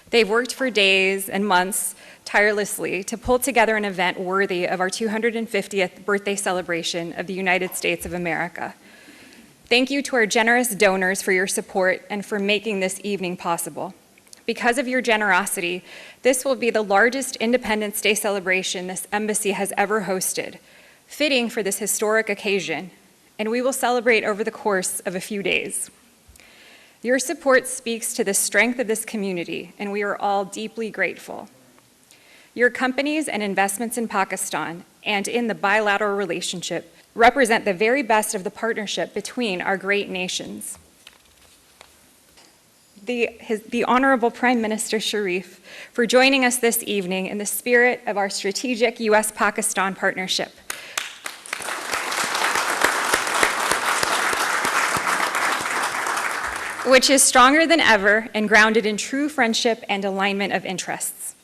They've worked for days and months tirelessly to pull together an event worthy of our 250th birthday celebration of the United States of America. Thank you to our generous donors for your support and for making this evening possible. Because of your generosity, this will be the largest Independence Day celebration this embassy has ever hosted, fitting for this historic occasion, and we will celebrate over the course of a few days. Your support speaks to the strength of this community, and we are all deeply grateful. Your companies and investments in Pakistan and in the bilateral relationship represent the very best of the partnership between our great nations. The Honorable Prime Minister Sharif for joining us this evening in the spirit of our strategic U.S.-Pakistan partnership. Which is stronger than ever and grounded in true friendship and alignment of interests.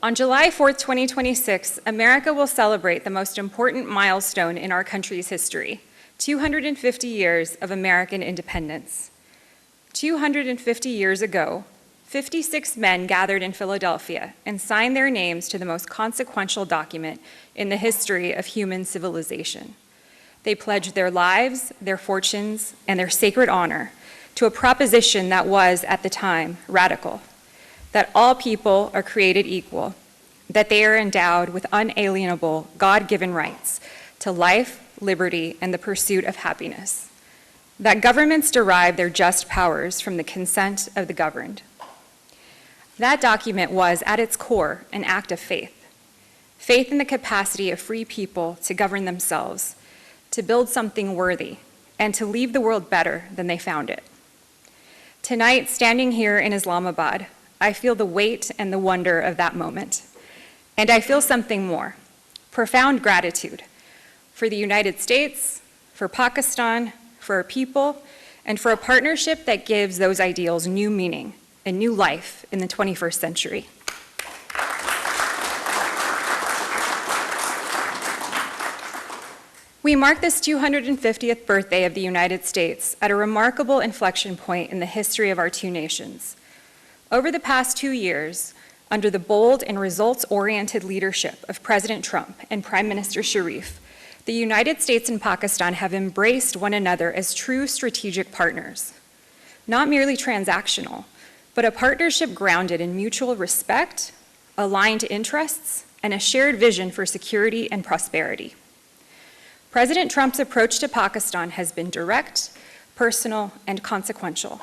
On July 4th, 2026, America will celebrate the most important milestone in our country's history, 250 years of American independence. 250 years ago, 56 men gathered in Philadelphia and signed their names to the most consequential document in the history of human civilization. They pledged their lives, their fortunes, and their sacred honor to a proposition that was, at the time, radical, that all people are created equal, that they are endowed with unalienable, God-given rights to life, liberty, and the pursuit of happiness, that governments derive their just powers from the consent of the governed. That document was, at its core, an act of faith. Faith in the capacity of free people to govern themselves, to build something worthy, and to leave the world better than they found it. Tonight, standing here in Islamabad, I feel the weight and the wonder of that moment. And I feel something more, profound gratitude for the United States, for Pakistan, for our people, and for a partnership that gives those ideals new meaning and new life in the 21st century. We mark this 250th birthday of the United States at a remarkable inflection point in the history of our two nations. Over the past 2 years, under the bold and results-oriented leadership of President Trump and Prime Minister Sharif, the United States and Pakistan have embraced one another as true strategic partners. Not merely transactional, but a partnership grounded in mutual respect, aligned interests, and a shared vision for security and prosperity. President Trump's approach to Pakistan has been direct, personal, and consequential.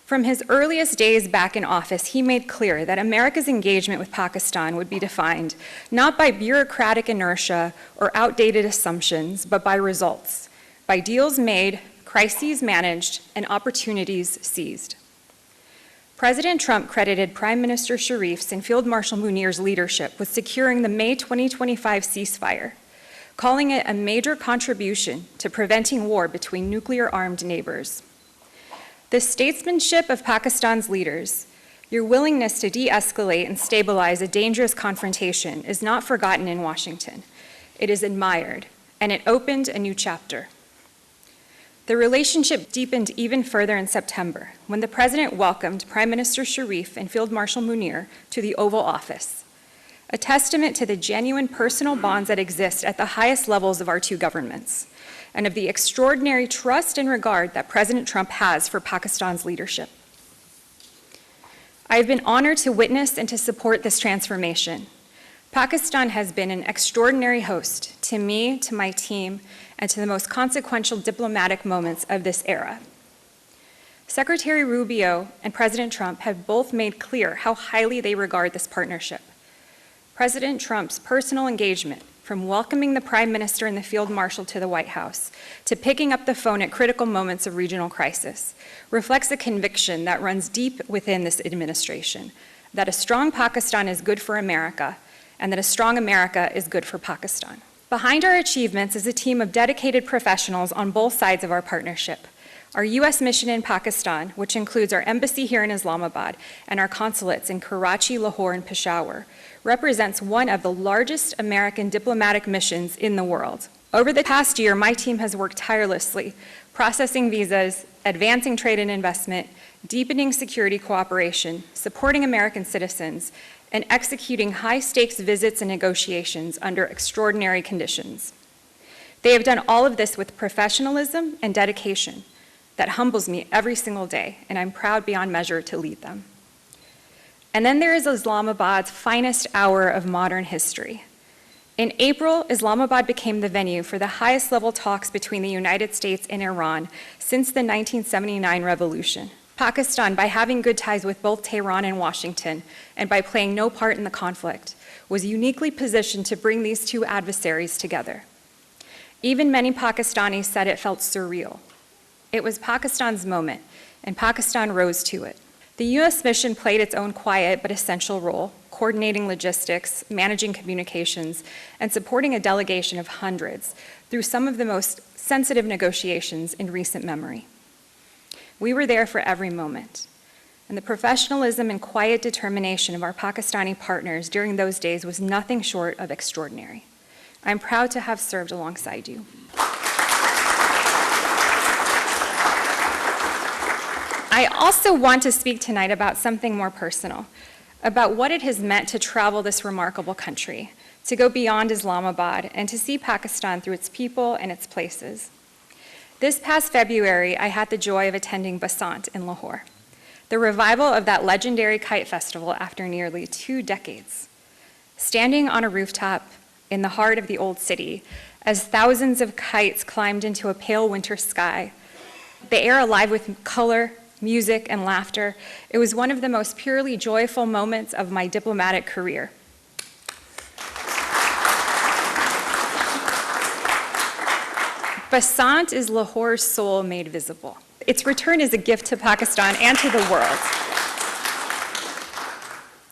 From his earliest days back in office, he made clear that America's engagement with Pakistan would be defined not by bureaucratic inertia or outdated assumptions, but by results, by deals made, crises managed, and opportunities seized. President Trump credited Prime Minister Sharif's and Field Marshal Munir's leadership with securing the May 2025 ceasefire, calling it a major contribution to preventing war between nuclear-armed neighbors. The statesmanship of Pakistan's leaders, your willingness to de-escalate and stabilize a dangerous confrontation, is not forgotten in Washington. It is admired, and it opened a new chapter. The relationship deepened even further in September, when the President welcomed Prime Minister Sharif and Field Marshal Munir to the Oval Office, a testament to the genuine personal bonds that exist at the highest levels of our two governments, and of the extraordinary trust and regard that President Trump has for Pakistan's leadership. I have been honored to witness and to support this transformation. Pakistan has been an extraordinary host to me, to my team, and to the most consequential diplomatic moments of this era. Secretary Rubio and President Trump have both made clear how highly they regard this partnership. President Trump's personal engagement, from welcoming the Prime Minister and the Field Marshal to the White House to picking up the phone at critical moments of regional crisis, reflects a conviction that runs deep within this administration, that a strong Pakistan is good for America, and that a strong America is good for Pakistan. Behind our achievements is a team of dedicated professionals on both sides of our partnership. Our U.S. mission in Pakistan, which includes our embassy here in Islamabad and our consulates in Karachi, Lahore, and Peshawar, represents one of the largest American diplomatic missions in the world. Over the past year, my team has worked tirelessly, processing visas, advancing trade and investment, deepening security cooperation, supporting American citizens, and executing high-stakes visits and negotiations under extraordinary conditions. They have done all of this with professionalism and dedication that humbles me every single day, and I'm proud beyond measure to lead them. And then there is Islamabad's finest hour of modern history. In April, Islamabad became the venue for the highest level talks between the United States and Iran since the 1979 revolution. Pakistan, by having good ties with both Tehran and Washington, and by playing no part in the conflict, was uniquely positioned to bring these two adversaries together. Even many Pakistanis said it felt surreal. It was Pakistan's moment, and Pakistan rose to it. The U.S. mission played its own quiet but essential role, coordinating logistics, managing communications, and supporting a delegation of hundreds through some of the most sensitive negotiations in recent memory. We were there for every moment, and the professionalism and quiet determination of our Pakistani partners during those days was nothing short of extraordinary. I'm proud to have served alongside you. I also want to speak tonight about something more personal, about what it has meant to travel this remarkable country, to go beyond Islamabad, and to see Pakistan through its people and its places. This past February, I had the joy of attending Basant in Lahore, the revival of that legendary kite festival after nearly 2 decades. Standing on a rooftop in the heart of the old city, as thousands of kites climbed into a pale winter sky, the air alive with color, music, and laughter, it was one of the most purely joyful moments of my diplomatic career. Basant is Lahore's soul made visible. Its return is a gift to Pakistan and to the world.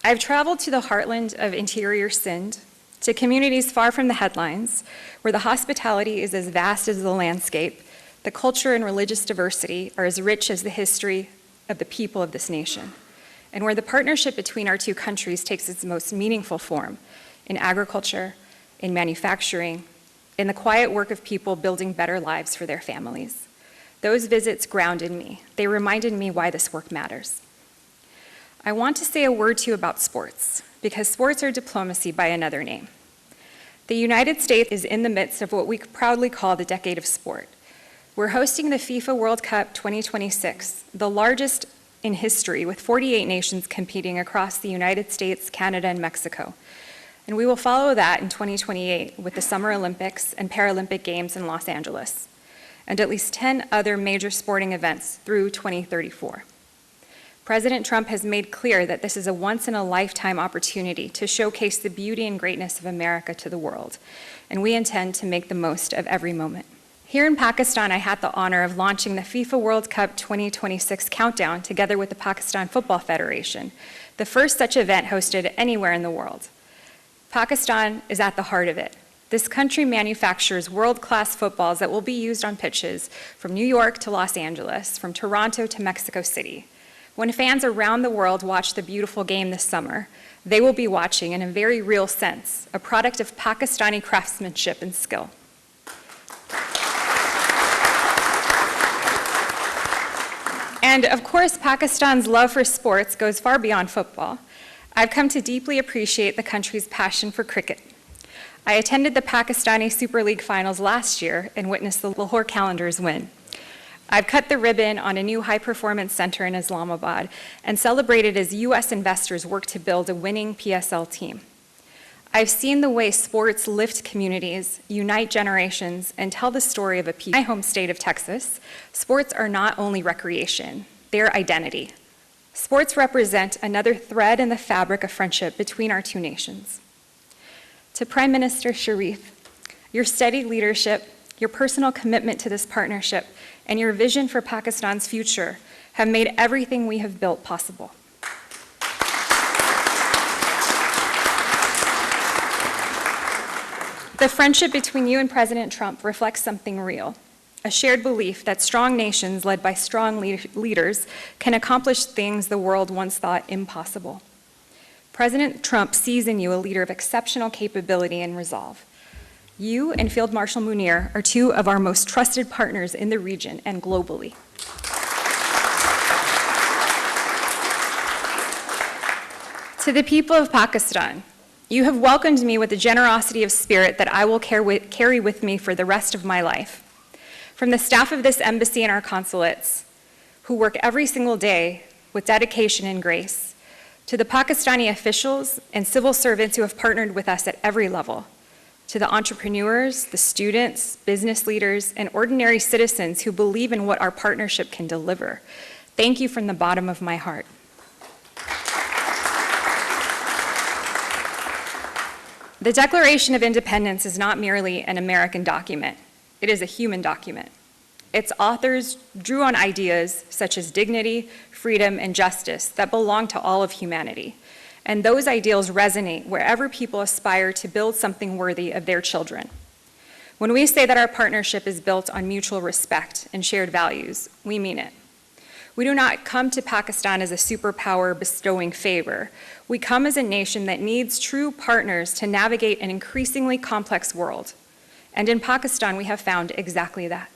I've traveled to the heartland of interior Sindh, to communities far from the headlines, where the hospitality is as vast as the landscape, the culture and religious diversity are as rich as the history of the people of this nation, and where the partnership between our two countries takes its most meaningful form in agriculture, in manufacturing, in the quiet work of people building better lives for their families. Those visits grounded me. They reminded me why this work matters. I want to say a word to you about sports, because sports are diplomacy by another name. The United States is in the midst of what we proudly call the decade of sport. We're hosting the FIFA World Cup 2026, the largest in history, with 48 nations competing across the United States, Canada, and Mexico. And we will follow that in 2028 with the Summer Olympics and Paralympic Games in Los Angeles, and at least 10 other major sporting events through 2034. President Trump has made clear that this is a once-in-a-lifetime opportunity to showcase the beauty and greatness of America to the world, and we intend to make the most of every moment. Here in Pakistan, I had the honor of launching the FIFA World Cup 2026 countdown together with the Pakistan Football Federation, the first such event hosted anywhere in the world. Pakistan is at the heart of it. This country manufactures world-class footballs that will be used on pitches from New York to Los Angeles, from Toronto to Mexico City. When fans around the world watch the beautiful game this summer, they will be watching, in a very real sense, a product of Pakistani craftsmanship and skill. And of course, Pakistan's love for sports goes far beyond football. I've come to deeply appreciate the country's passion for cricket. I attended the Pakistani Super League finals last year and witnessed the Lahore Calanders win. I've cut the ribbon on a new high-performance center in Islamabad and celebrated as U.S. investors work to build a winning PSL team. I've seen the way sports lift communities, unite generations, and tell the story of a people. In my home state of Texas, sports are not only recreation, they're identity. Sports represent another thread in the fabric of friendship between our two nations. To Prime Minister Sharif, your steady leadership, your personal commitment to this partnership, and your vision for Pakistan's future have made everything we have built possible. The friendship between you and President Trump reflects something real, a shared belief that strong nations led by strong leaders can accomplish things the world once thought impossible. President Trump sees in you a leader of exceptional capability and resolve. You and Field Marshal Munir are two of our most trusted partners in the region and globally. To the people of Pakistan, you have welcomed me with a generosity of spirit that I will carry with me for the rest of my life. From the staff of this embassy and our consulates, who work every single day with dedication and grace, to the Pakistani officials and civil servants who have partnered with us at every level, to the entrepreneurs, the students, business leaders, and ordinary citizens who believe in what our partnership can deliver, thank you from the bottom of my heart. The Declaration of Independence is not merely an American document. It is a human document. Its authors drew on ideas such as dignity, freedom, and justice that belong to all of humanity. And those ideals resonate wherever people aspire to build something worthy of their children. When we say that our partnership is built on mutual respect and shared values, we mean it. We do not come to Pakistan as a superpower bestowing favor. We come as a nation that needs true partners to navigate an increasingly complex world. And in Pakistan, we have found exactly that.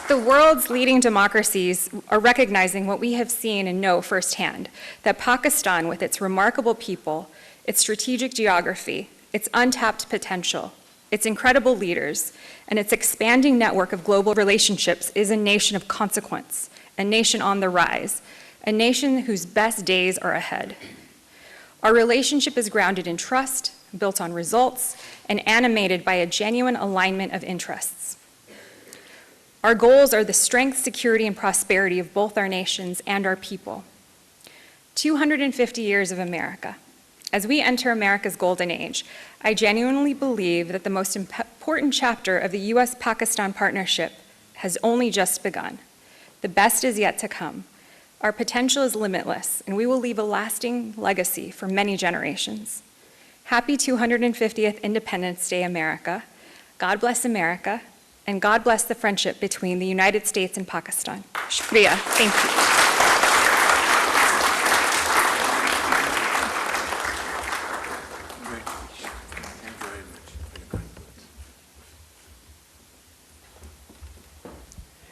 The world's leading democracies are recognizing what we have seen and know firsthand, that Pakistan, with its remarkable people, its strategic geography, its untapped potential, its incredible leaders, and its expanding network of global relationships is a nation of consequence, a nation on the rise, a nation whose best days are ahead. Our relationship is grounded in trust, built on results, and animated by a genuine alignment of interests. Our goals are the strength, security, and prosperity of both our nations and our people. 250 years of America. As we enter America's golden age, I genuinely believe that the most important chapter of the U.S.-Pakistan partnership has only just begun. The best is yet to come. Our potential is limitless, and we will leave a lasting legacy for many generations. Happy 250th Independence Day, America. God bless America, and God bless the friendship between the United States and Pakistan. Shukriya. Thank you.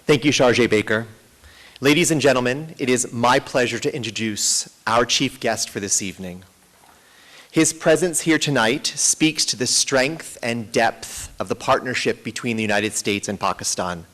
Thank you, Sharjah Baker. Ladies and gentlemen, it is my pleasure to introduce our chief guest for this evening. His presence here tonight speaks to the strength and depth of the partnership between the United States and Pakistan.